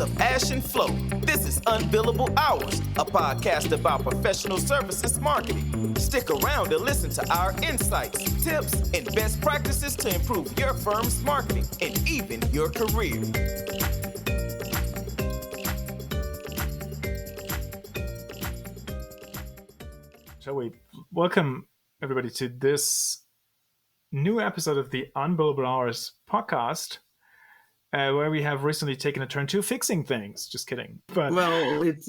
of Ash and Flo. This is Unbillable Hours, a podcast about professional services marketing. Stick around to listen to our insights, tips, and best practices to improve your firm's marketing and even your career. Shall we welcome everybody to this new episode of the Unbillable Hours podcast, where we have recently taken a turn to fixing things. Just kidding. But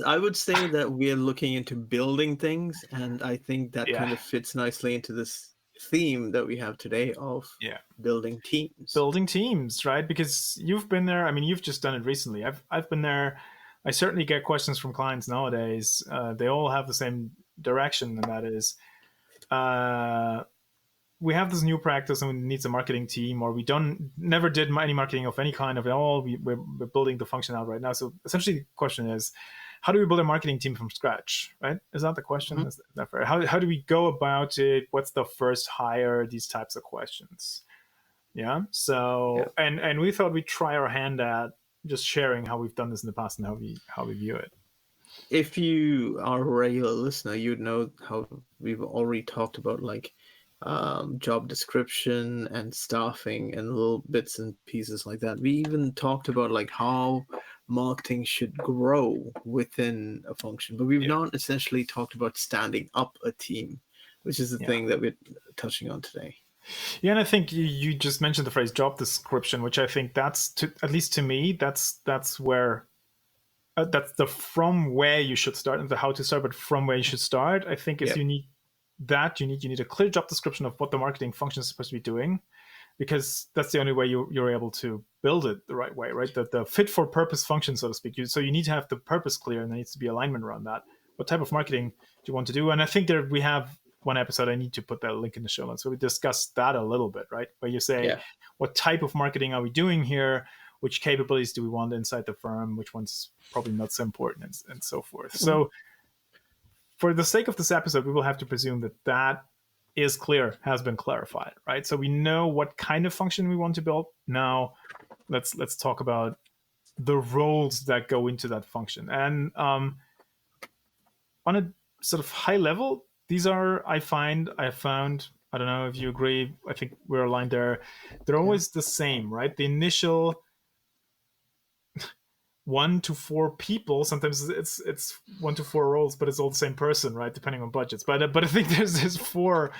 I would say that we're looking into building things, and I think that kind of fits nicely into this theme that we have today of building teams. Building teams, right? Because you've been there. I mean, you've just done it recently. I've been there. I certainly get questions from clients nowadays. They all have the same direction, and that is we have this new practice and we need a marketing team, or we never did any marketing of any kind of it all. We're building the function out right now. So essentially the question is, how do we build a marketing team from scratch, right? Is that the question? Mm-hmm. Is that fair? How do we go about it? What's the first hire? These types of questions. Yeah. So and we thought we'd try our hand at just sharing how we've done this in the past and how we view it. If you are a regular listener, you'd know how we've already talked about job description and staffing and little bits and pieces like that. We even talked about how marketing should grow within a function, but we've not essentially talked about standing up a team, which is the thing that we're touching on today. Yeah, and I think you just mentioned the phrase job description, which I think that's, at least to me, that's where that's the from where you should start and the how to start, but from where you should start, I think is you need a clear job description of what the marketing function is supposed to be doing, because that's the only way you're able to build it the right way, right? The fit for purpose function, so to speak. So you need to have the purpose clear, and there needs to be alignment around that. What type of marketing do you want to do? And I think we have one episode, I need to put that link in the show notes, so we discussed that a little bit, right? Where you say, what type of marketing are we doing here? Which capabilities do we want inside the firm? Which one's probably not so important, and so forth. Mm-hmm. So for the sake of this episode, we will have to presume that is clear, has been clarified, right? So we know what kind of function we want to build. Now, let's talk about the roles that go into that function. And on a sort of high level, these are, I found, I don't know if you agree, I think we're aligned there. They're always the same, right? The initial 1 to 4 people. Sometimes it's 1 to 4 roles, but it's all the same person, right? Depending on budgets. But I think there's four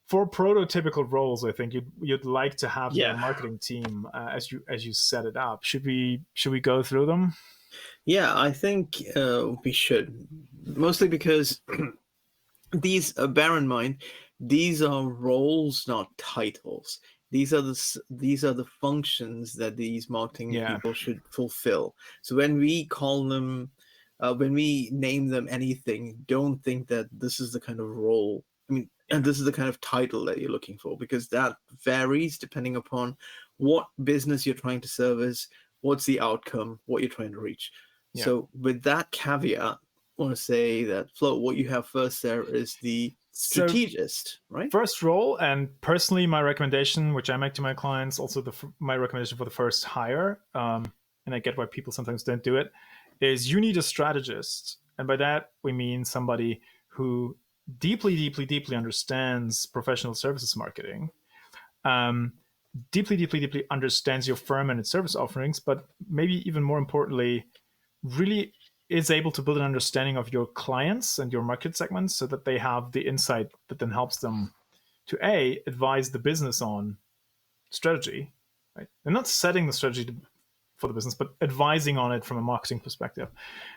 prototypical roles. I think you'd like to have in a marketing team as you set it up. Should we go through them? Yeah, I think we should. Mostly because these, bear in mind, these are roles, not titles. These are the functions that these marketing people should fulfill. So when we call them, when we name them anything, don't think that this is the kind of role. And this is the kind of title that you're looking for, because that varies depending upon what business you're trying to service, what's the outcome, what you're trying to reach. Yeah. So with that caveat, I want to say that, Flo, what you have first there is the strategist, right? First role, and personally, my recommendation, which I make to my clients, also my recommendation for the first hire, and I get why people sometimes don't do it, is you need a strategist. And by that, we mean somebody who deeply understands professional services marketing, deeply understands your firm and its service offerings, but maybe even more importantly, really is able to build an understanding of your clients and your market segments so that they have the insight that then helps them to advise the business on strategy, right? They're not setting the strategy for the business, but advising on it from a marketing perspective.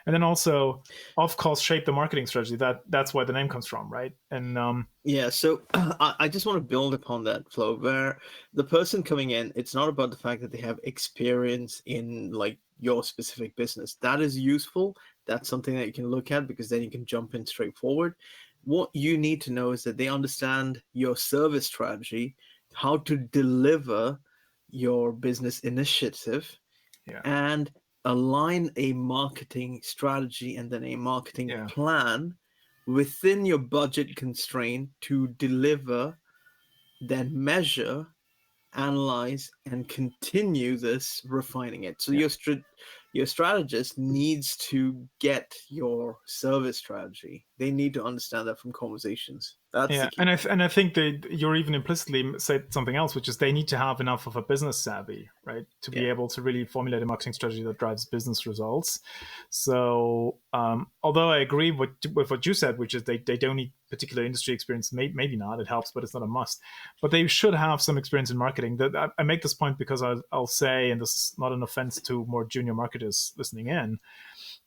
And then also, of course, shape the marketing strategy. That's where the name comes from, right? And so I just want to build upon that, Flo, where the person coming in, it's not about the fact that they have experience in your specific business. That is useful. That's something that you can look at, because then you can jump in straight forward. What you need to know is that they understand your service strategy, how to deliver your business initiative, and align a marketing strategy and then a marketing plan within your budget constraint to deliver, then measure, analyze, and continue this refining it. So your strategist needs to get your service strategy. They need to understand that from conversations. That's the key. And I think you're even implicitly said something else, which is they need to have enough of a business savvy, right, to be able to really formulate a marketing strategy that drives business results. So, although I agree with what you said, which is they don't need particular industry experience, maybe not, it helps, but it's not a must. But they should have some experience in marketing. I make this point because I'll say, and this is not an offense to more junior marketers listening in,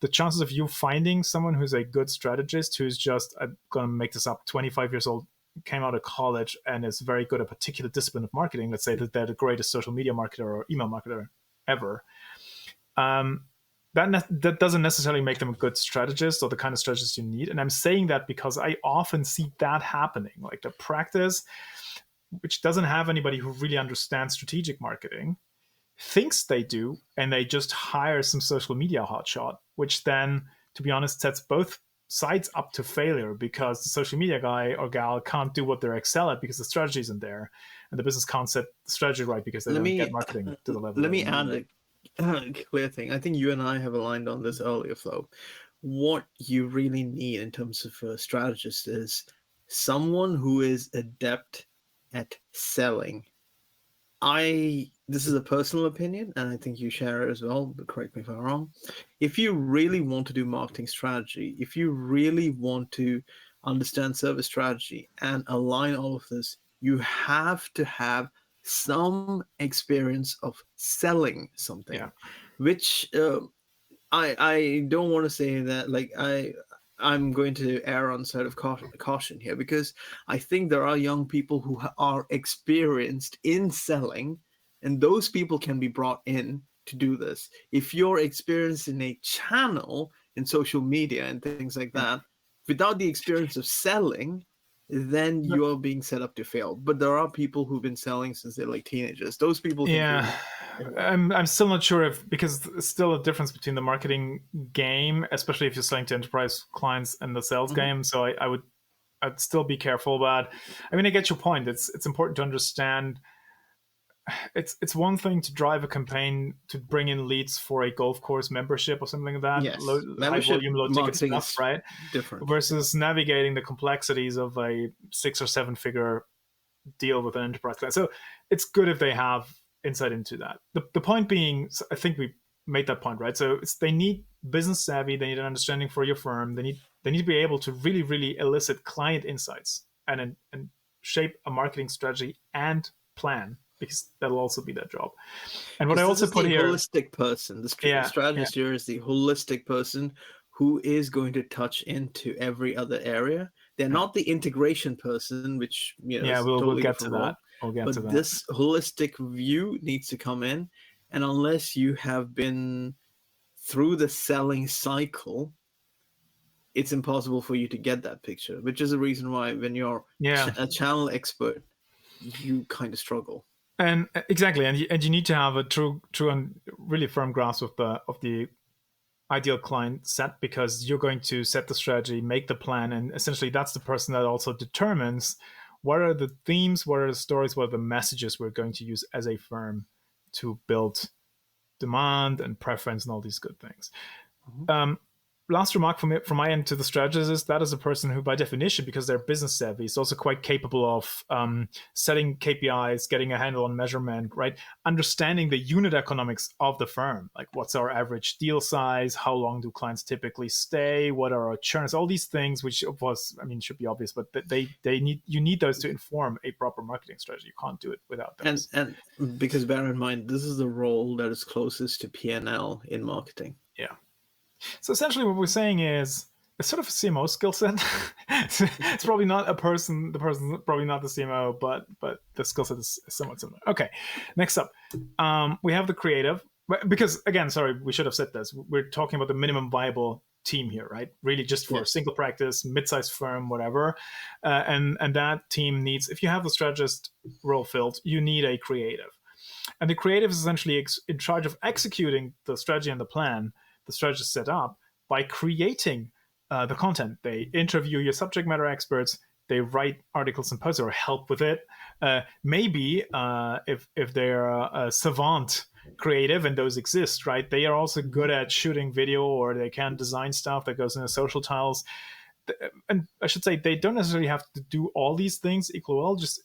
the chances of you finding someone who's a good strategist, who's just, I'm going to make this up, 25 years old, came out of college and is very good at a particular discipline of marketing, let's say that they're the greatest social media marketer or email marketer ever, that doesn't necessarily make them a good strategist or the kind of strategist you need. And I'm saying that because I often see that happening, like the practice, which doesn't have anybody who really understands strategic marketing, thinks they do, and they just hire some social media hotshot, which then, to be honest, sets both sides up to failure, because the social media guy or gal can't do what they're excel at because the strategy isn't there, and the business can't set the strategy right because they don't get marketing to the level. Let me add a clear thing. I think you and I have aligned on this earlier, Flo. What you really need in terms of a strategist is someone who is adept at selling. This is a personal opinion, and I think you share it as well, but correct me if I'm wrong. If you really want to do marketing strategy, if you really want to understand service strategy and align all of this, you have to have some experience of selling something, which I don't want to say that like I'm going to err on the side of caution here, because I think there are young people who are experienced in selling, and those people can be brought in to do this. If you're experienced in a channel in social media and things like that, without the experience of selling, then you're being set up to fail. But there are people who've been selling since they're like teenagers. Those people can I'm still not sure because there's still a difference between the marketing game, especially if you're selling to enterprise clients, and the sales game. So I'd still be careful. But I mean, I get your point. It's important to understand. It's one thing to drive a campaign to bring in leads for a golf course membership or something like that. Yes, high volume, low ticket stuff, right? Different. Versus navigating the complexities of a 6 or 7 figure deal with an enterprise client. So it's good if they have insight into that. The point being, I think we made that point, right? So they need business savvy, they need an understanding for your firm, they need to be able to really, really elicit client insights and shape a marketing strategy and plan, because that'll also be their job. And what I also put here, holistic person, the strategist here is the holistic person who is going to touch into every other area. They're not the integration person, which we'll get to that. But this holistic view needs to come in, and unless you have been through the selling cycle, it's impossible for you to get that picture. Which is the reason why when you're a channel expert, you kind of struggle. And exactly, and you need to have a true and really firm grasp of the ideal client set, because you're going to set the strategy, make the plan, and essentially that's the person that also determines what are the themes, what are the stories, what are the messages we're going to use as a firm to build demand and preference and all these good things. Last remark from my end to the strategist is that is a person who, by definition, because they're business savvy, is also quite capable of setting KPIs, getting a handle on measurement, right? Understanding the unit economics of the firm, like what's our average deal size, how long do clients typically stay, what are our churns, all these things, which of course, I mean, should be obvious, but you need those to inform a proper marketing strategy. You can't do it without those. And because bear in mind, this is the role that is closest to P&L in marketing. Yeah. So essentially what we're saying is it's sort of a CMO skill set. It's probably not the person's probably not the CMO, but the skill set is somewhat similar. Okay, next up, we have the creative. Because again, sorry, we should have said this. We're talking about the minimum viable team here, right? Really just for a single practice, mid-sized firm, whatever. And that team needs, if you have the strategist role filled, you need a creative. And the creative is essentially in charge of executing the strategy and the plan the strategist set up by creating the content. They interview your subject matter experts, they write articles and posts or help with it. Maybe if they're a savant creative, and those exist, right? They are also good at shooting video, or they can design stuff that goes into social tiles. And I should say they don't necessarily have to do all these things equally well. Just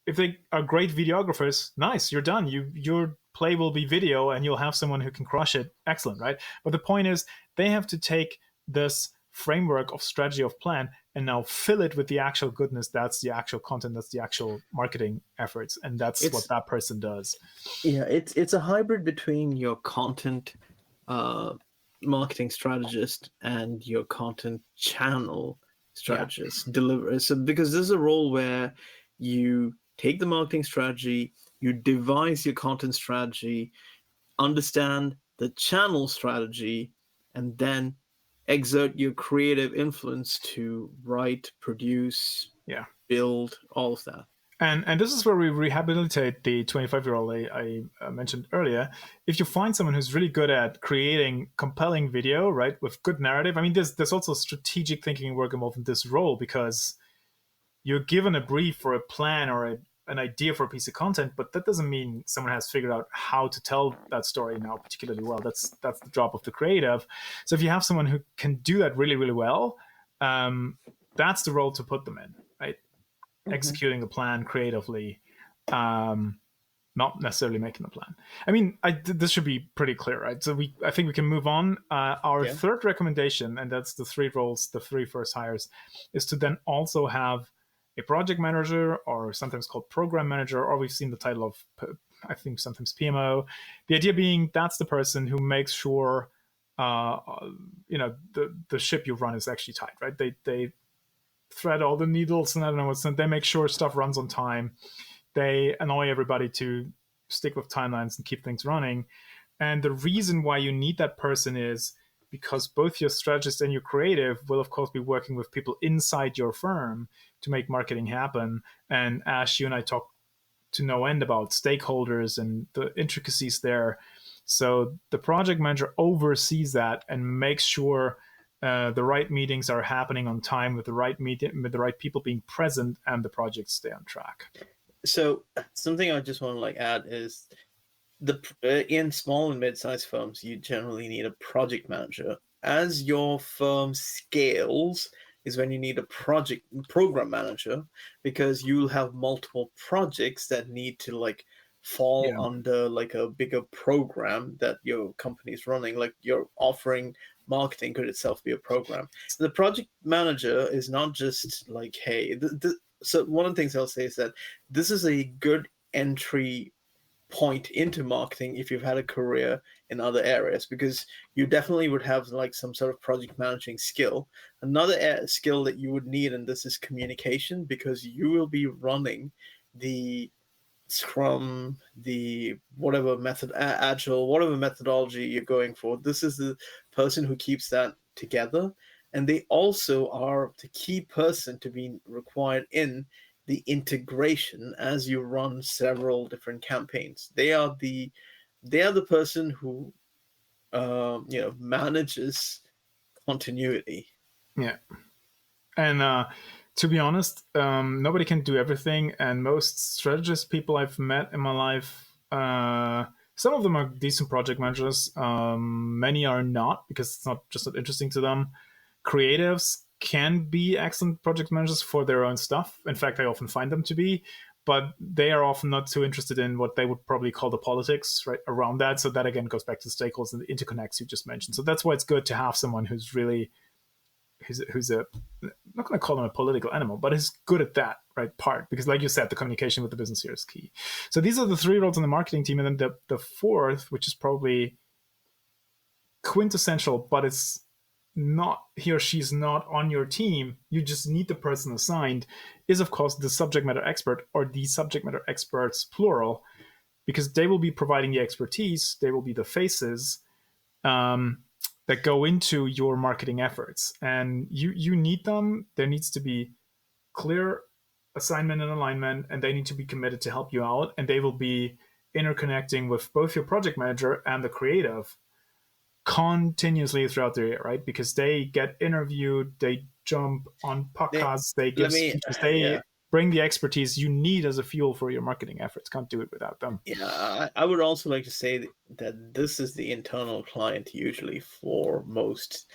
if they are great videographers, nice, you're done. Your play will be video, and you'll have someone who can crush it. Excellent, right? But the point is, they have to take this framework of strategy of plan and now fill it with the actual goodness. That's the actual content. That's the actual marketing efforts, and that's what that person does. Yeah, it's a hybrid between your content marketing strategist and your content channel strategist, deliver. So because there's a role where you take the marketing strategy, you devise your content strategy, understand the channel strategy, and then exert your creative influence to write, produce, build, all of that. And this is where we rehabilitate the 25-year-old I mentioned earlier. If you find someone who's really good at creating compelling video, right, with good narrative, I mean, there's also strategic thinking work involved in this role, because you're given a brief or a plan or an idea for a piece of content, but that doesn't mean someone has figured out how to tell that story now particularly well. That's the job of the creative. So if you have someone who can do that really, really well, that's the role to put them in, right? Executing the plan creatively, not necessarily making the plan. I mean, this should be pretty clear, right? So I think we can move on. Our third recommendation, and that's the three roles, the three first hires, is to then also have a project manager, or sometimes called program manager, or we've seen the title of, I think, sometimes PMO. The idea being that's the person who makes sure, the ship you run is actually tight, right? They thread all the needles, and I don't know what's. They make sure stuff runs on time. They annoy everybody to stick with timelines and keep things running. And the reason why you need that person is because both your strategist and your creative will, of course, be working with people inside your firm to make marketing happen. And Ash, you and I talk to no end about stakeholders and the intricacies there. So the project manager oversees that and makes sure the right meetings are happening on time, with the right people being present, and the projects stay on track. So something I just want to add is in small and mid-sized firms, you generally need a project manager. As your firm scales is when you need a program manager, because you'll have multiple projects that need to fall under a bigger program that your company is running. Like you're offering marketing could itself be a program. So the project manager is not just hey, so one of the things I'll say is that this is a good entry point into marketing if you've had a career in other areas, because you definitely would have some sort of project managing skill. Another skill that you would need in this is communication, because you will be running the Scrum, the whatever method, Agile, whatever methodology you're going for. This is the person who keeps that together, and they also are the key person to be required in the integration as you run several different campaigns. They are the person who manages continuity. Yeah, and to be honest, nobody can do everything, and most strategist people I've met in my life, some of them are decent project managers. Many are not, because it's not interesting to them. Creatives can be excellent project managers for their own stuff. In fact, I often find them to be, but they are often not too interested in what they would probably call the politics right around that. So that again goes back to the stakeholders and the interconnects you just mentioned. So that's why it's good to have someone who's I'm not going to call him a political animal, but is good at that right part, because like you said, the communication with the business here is key. So these are the three roles in the marketing team, and then the fourth, which is probably quintessential, but it's not, he or she's not on your team, you just need the person assigned, is of course the subject matter expert, or the subject matter experts plural, because they will be providing the expertise. They will be the faces that go into your marketing efforts, and you need them. There needs to be clear assignment and alignment, and they need to be committed to help you out, and they will be interconnecting with both your project manager and the creative continuously throughout the year, right? Because they get interviewed, they jump on podcasts, they give speeches, they bring the expertise you need as a fuel for your marketing efforts. Can't do it without them. Yeah, I would also like to say that this is the internal client usually for most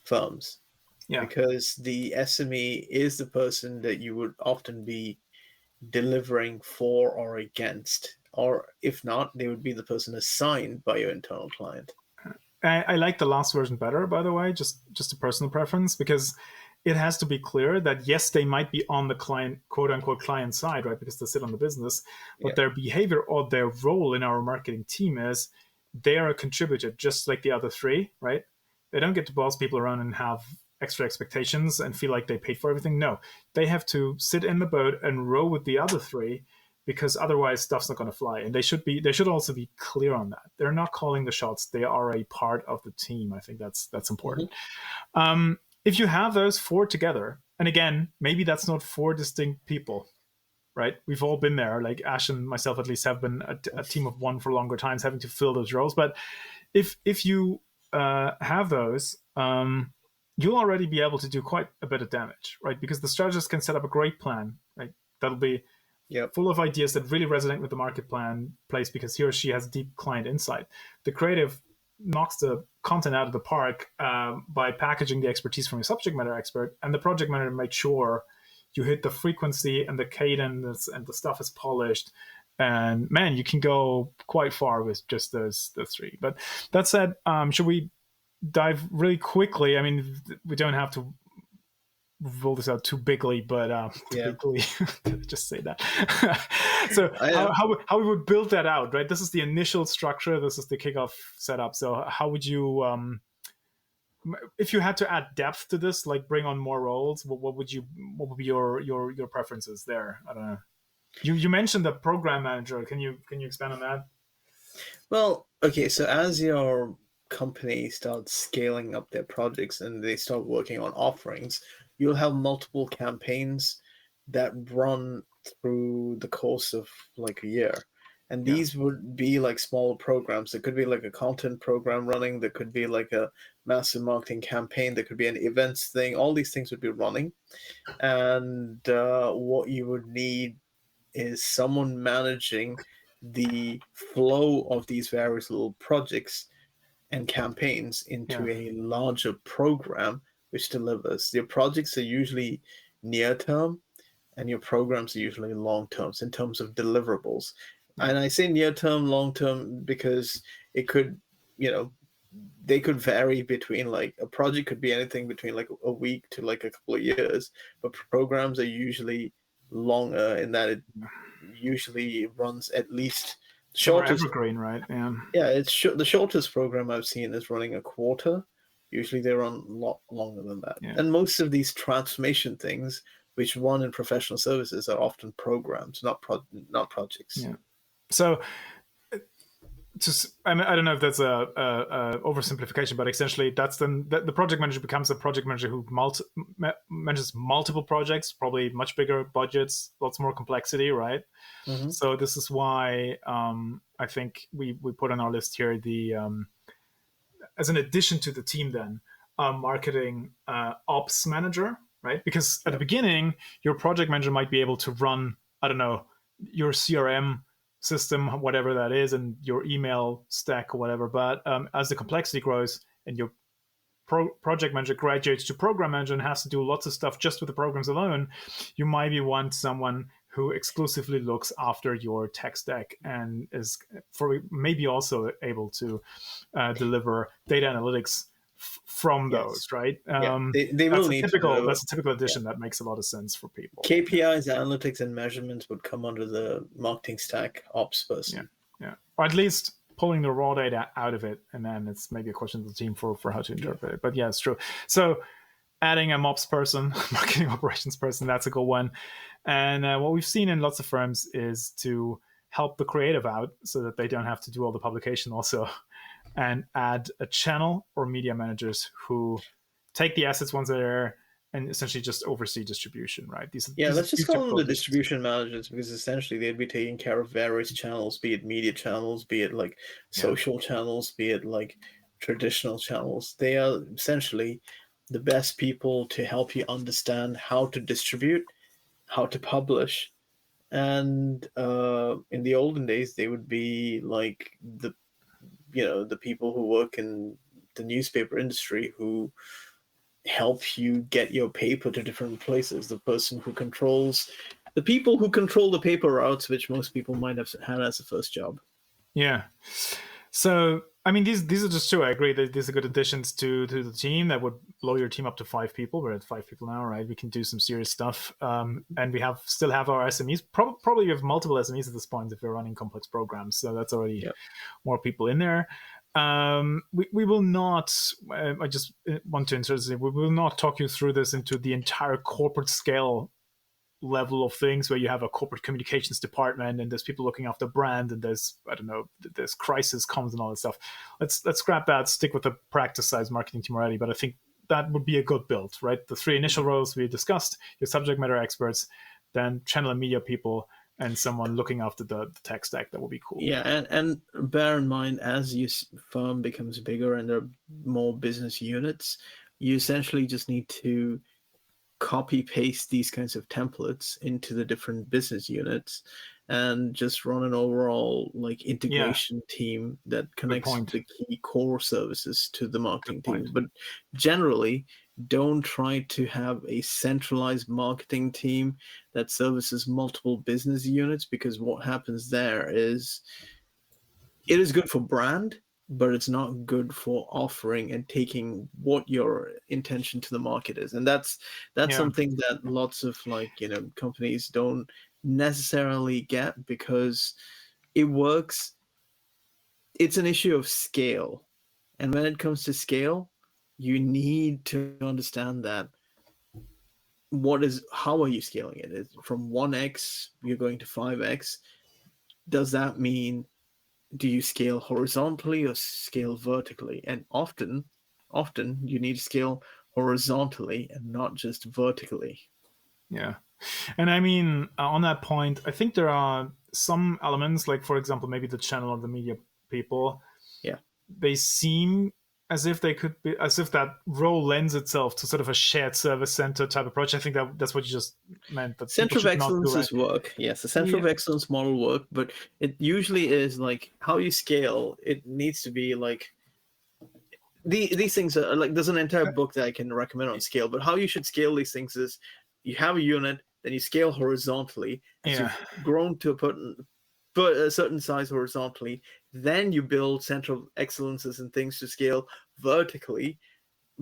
firms. Yeah. Because the SME is the person that you would often be delivering for or against. Or if not, they would be the person assigned by your internal client. I like the last version better, by the way, just a personal preference, because it has to be clear that yes, they might be on the client, quote unquote, client side, right? Because they sit on the business, but their behavior or their role in our marketing team is they are a contributor, just like the other three, right? They don't get to boss people around and have extra expectations and feel like they paid for everything. No, they have to sit in the boat and row with the other three, because otherwise stuff's not going to fly. And they should also be clear on that. They're not calling the shots. They are a part of the team. I think that's important. Mm-hmm. If you have those four together, and again, maybe that's not four distinct people, right? We've all been there. Like Ash and myself, at least, have been a team of one for longer times, having to fill those roles. But if you have those, you'll already be able to do quite a bit of damage, right? Because the strategist can set up a great plan, right? That'll be full of ideas that really resonate with the marketplace because he or she has deep client insight. The creative knocks the content out of the park by packaging the expertise from a subject matter expert, and the project manager makes sure you hit the frequency and the cadence and the stuff is polished. And man, you can go quite far with just those three. But that said, should we dive really quickly? I mean, we don't have to roll this out too bigly, but bigly, just say that. So how we would build that out, right? This is the initial structure. This is the kickoff setup. So how would you, if you had to add depth to this, like bring on more roles, what would be your preferences there? I don't know. You mentioned the program manager. Can you expand on that? Well, okay. So as your company starts scaling up their projects and they start working on offerings, you'll have multiple campaigns that run through the course of like a year. And these would be like small programs. There could be like a content program running. There could be like a massive marketing campaign. There could be an events thing. All these things would be running. And what you would need is someone managing the flow of these various little projects and campaigns into a larger program which delivers. Your projects are usually near term and your programs are usually long terms in terms of deliverables. And I say near term, long term because it could, they could vary between like a project could be anything between like a week to like a couple of years, but programs are usually longer in that it usually runs at least shortest evergreen, right? It's the shortest program I've seen is running a quarter. Usually they run a lot longer than that. And most of these transformation things which run in professional services are often programs, not projects. So I don't know if that's a oversimplification, but essentially that's the project manager becomes a project manager who manages multiple projects, probably much bigger budgets, lots more complexity, right? Mm-hmm. So this is why I think we put on our list here the as an addition to the team then marketing ops manager, right? Because at the beginning your project manager might be able to run, I don't know, your CRM system, whatever that is, and your email stack or whatever. But as the complexity grows and your project manager graduates to program manager and has to do lots of stuff just with the programs alone, you might want someone who exclusively looks after your tech stack and is maybe also able to deliver data analytics from those, right? They will need that's a typical addition that makes a lot of sense for people. KPIs, analytics, and measurements would come under the marketing stack ops person. Or at least pulling the raw data out of it, and then it's maybe a question to the team for how to interpret it. But yeah, it's true. So adding a MOPS person, marketing operations person, that's a good one. And what we've seen in lots of firms is to help the creative out so that they don't have to do all the publication also, and add a channel or media managers who take the assets once they're there and essentially just oversee distribution, right? Let's just call them the distribution managers, because essentially they'd be taking care of various channels, be it media channels, be it like social channels, be it like traditional channels. They are essentially the best people to help you understand how to distribute, how to publish. And in the olden days, they would be like the people who work in the newspaper industry who help you get your paper to different places. The people who control the paper routes, which most people might have had as a first job. Yeah. So, I mean, these are just two. I agree that these are good additions to the team that would blow your team up to 5 people. We're at 5 people now, right? We can do some serious stuff. And we still have our SMEs. Probably we have multiple SMEs at this point if we're running complex programs. So that's already more people in there. We will not, I just want to insert this, we will not talk you through this into the entire corporate scale level of things where you have a corporate communications department and there's people looking after brand and there's, I don't know, there's crisis comms and all that stuff. Let's scrap that, stick with the practice size marketing team already. But I think that would be a good build, right? The 3 initial roles we discussed, your subject matter experts, then channel and media people, and someone looking after the tech stack. That would be cool. Yeah, and bear in mind, as your firm becomes bigger and there are more business units, you essentially just need to copy paste these kinds of templates into the different business units and just run an overall like integration team that connects the key core services to the marketing team. But generally, don't try to have a centralized marketing team that services multiple business units, because what happens there is it is good for brand, but it's not good for offering and taking what your intention to the market is. And that's something that lots of companies don't necessarily get, because it works. It's an issue of scale. And when it comes to scale, you need to understand that how are you scaling it? Is from 1x, you're going to 5x. Does that mean, do you scale horizontally or scale vertically? And often you need to scale horizontally and not just vertically. Yeah. And I mean, on that point, I think there are some elements, like, for example, maybe the channel or the media people. Yeah. They seem as if they could be, as if that role lends itself to sort of a shared service center type approach. I think that's what you just meant. That center of excellence work. Yes, the center of excellence model work, but it usually is like how you scale. It needs to be like these things are like, there's an entire book that I can recommend on scale, but how you should scale these things is you have a unit, then you scale horizontally. As you've grown to a certain size horizontally, then you build center of excellences and things to scale vertically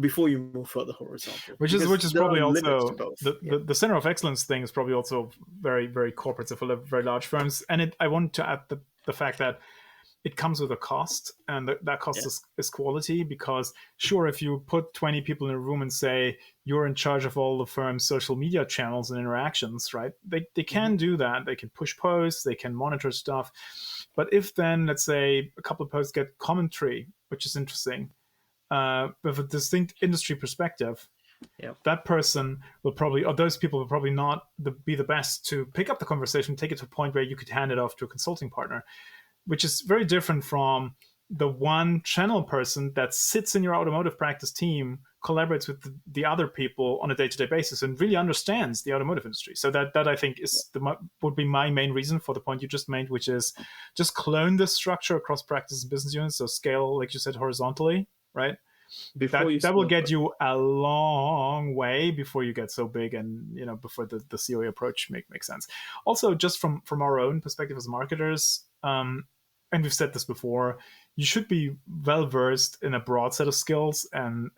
before you move further horizontal. Which is probably also the center of excellence thing is probably also very, very corporate, so for very large firms. And I want to add the fact that it comes with a cost, and that cost is quality, because sure, if you put 20 people in a room and say you're in charge of all the firm's social media channels and interactions, right? They can do that. They can push posts, they can monitor stuff. But if then, let's say, a couple of posts get commentary, which is interesting, with a distinct industry perspective, that person will probably, or those people will probably not be the best to pick up the conversation, take it to a point where you could hand it off to a consulting partner, which is very different from the one channel person that sits in your automotive practice team, collaborates with the other people on a day-to-day basis, and really understands the automotive industry. So that I think is would be my main reason for the point you just made, which is just clone this structure across practice and business units. So scale, like you said, horizontally, right? That will get you a long way before you get so big, and before the COE approach makes sense. Also, just from our own perspective as marketers, and we've said this before, you should be well versed in a broad set of skills, and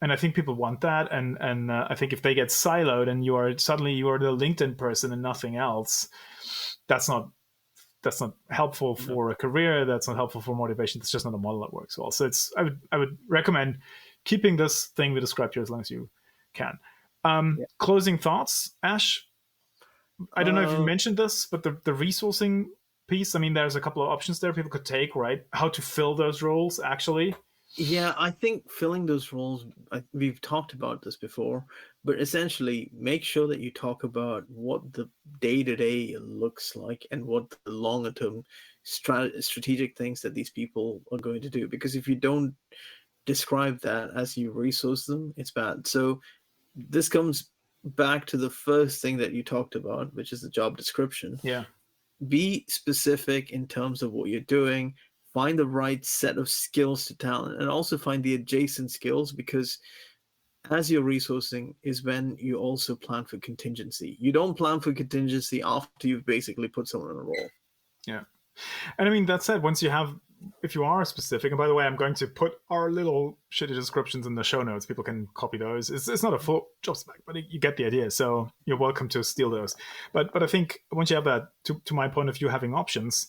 I think people want that, and I think if they get siloed and you are suddenly the LinkedIn person and nothing else, that's not helpful for a career. That's not helpful for motivation. It's just not a model that works well. So I would recommend keeping this thing we described here as long as you can. Closing thoughts, Ash? I don't know if you mentioned this, but the resourcing piece, I mean, there's a couple of options there people could take, right? How to fill those roles, actually. Yeah, I think filling those roles, we've talked about this before, but essentially make sure that you talk about what the day to day looks like and what the longer term strategic things that these people are going to do. Because if you don't describe that as you resource them, it's bad. So this comes back to the first thing that you talked about, which is the job description. Yeah. Be specific in terms of what you're doing, find the right set of skills to talent, and also find the adjacent skills, because as you're resourcing is when you also plan for contingency. You don't plan for contingency after you've basically put someone in a role. Yeah. And I mean, that said, once you have, if you are specific, and by the way, I'm going to put our little shitty descriptions in the show notes. People can copy those. It's not a full job spec, but you get the idea. So you're welcome to steal those. But I think once you have that, to my point of view, having options,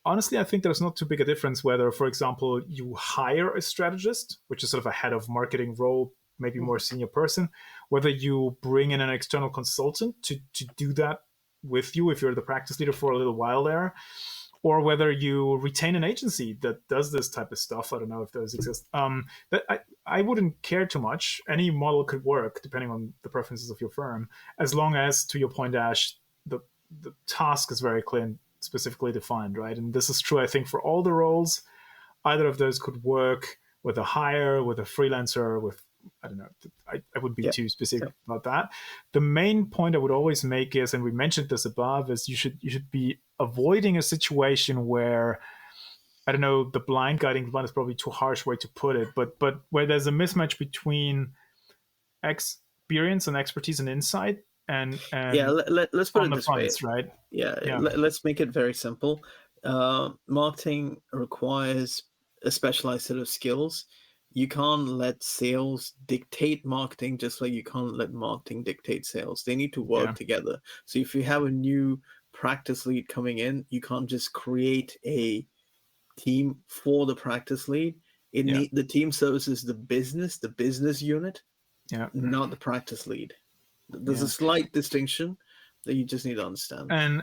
honestly, I think there's not too big a difference whether, for example, you hire a strategist, which is sort of a head of marketing role, maybe more senior person, whether you bring in an external consultant to do that with you if you're the practice leader for a little while there, or whether you retain an agency that does this type of stuff. I don't know if those exist. But I wouldn't care too much. Any model could work depending on the preferences of your firm, as long as, to your point, Ash, the task is very clear and specifically defined, right? And this is true, I think, for all the roles. Either of those could work with a hire, with a freelancer, with, I don't know, I wouldn't be too specific about that. The main point I would always make is, and we mentioned this above, is you should be avoiding a situation where, I don't know, the blind guiding one is probably too harsh way to put it, but where there's a mismatch between experience and expertise and insight and yeah, let's put on it the this way, fronts, right? yeah, Yeah. let's make it very simple. Marketing requires a specialized set of skills. You can't let sales dictate marketing, just like you can't let marketing dictate sales. They need to work together. So if you have a new practice lead coming in, you can't just create a team for the practice lead. The team services the business unit, not the practice lead. There's a slight distinction that you just need to understand. And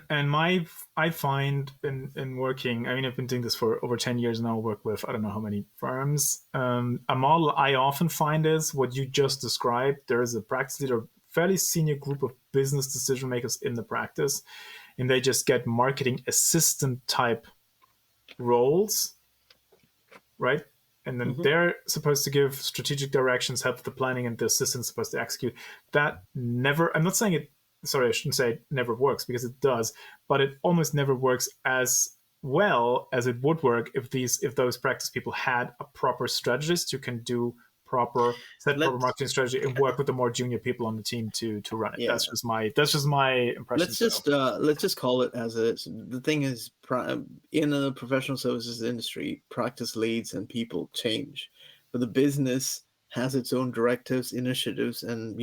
I find in working, I mean, I've been doing this for over 10 years now, work with, I don't know how many firms. A model I often find is what you just described. There is a practice leader, fairly senior group of business decision makers in the practice, and they just get marketing assistant type roles, right? And then they're supposed to give strategic directions, help with the planning, and the assistant's supposed to execute. That never, I'm not saying it, sorry, I shouldn't say it never works, because it does, but it almost never works as well as it would work if those practice people had a proper strategist who can do proper marketing strategy and work with the more junior people on the team to run it. Yeah. That's just my impression. Let's just call it as it is. The thing is, in the professional services industry, practice leads and people change, but the business has its own directives, initiatives, and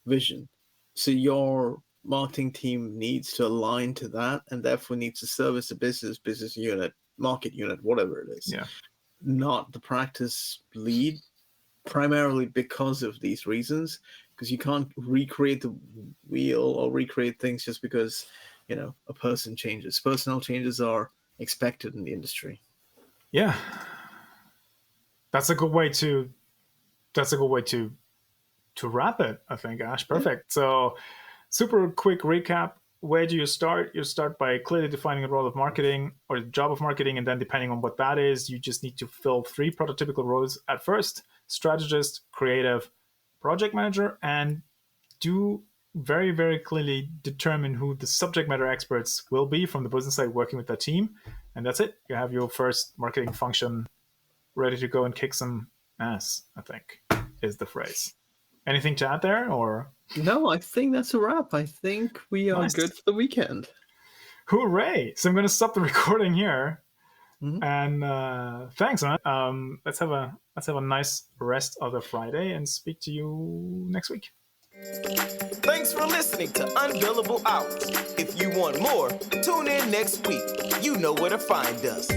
vision. So your marketing team needs to align to that, and therefore needs to service the business unit, market unit, whatever it is. Yeah. Not the practice lead, primarily because of these reasons, because you can't recreate the wheel or recreate things just because a person changes. Personnel changes are expected in the industry. Yeah, that's a good way to wrap it, I think, Ash. Perfect. Yeah. So super quick recap. Where do you start? You start by clearly defining the role of marketing or the job of marketing, and then depending on what that is, you just need to fill 3 prototypical roles at first: strategist, creative, project manager, and do very, very clearly determine who the subject matter experts will be from the business side working with that team. And that's it. You have your first marketing function ready to go and kick some ass, I think, is the phrase. Anything to add there, or? No, I think that's a wrap. I think we are good for the weekend. Hooray! So I'm going to stop the recording here. And thanks, man. Let's have a nice rest of the Friday and speak to you next week. Thanks for listening to Unbillable Hours. If you want more, tune in next week. You know where to find us.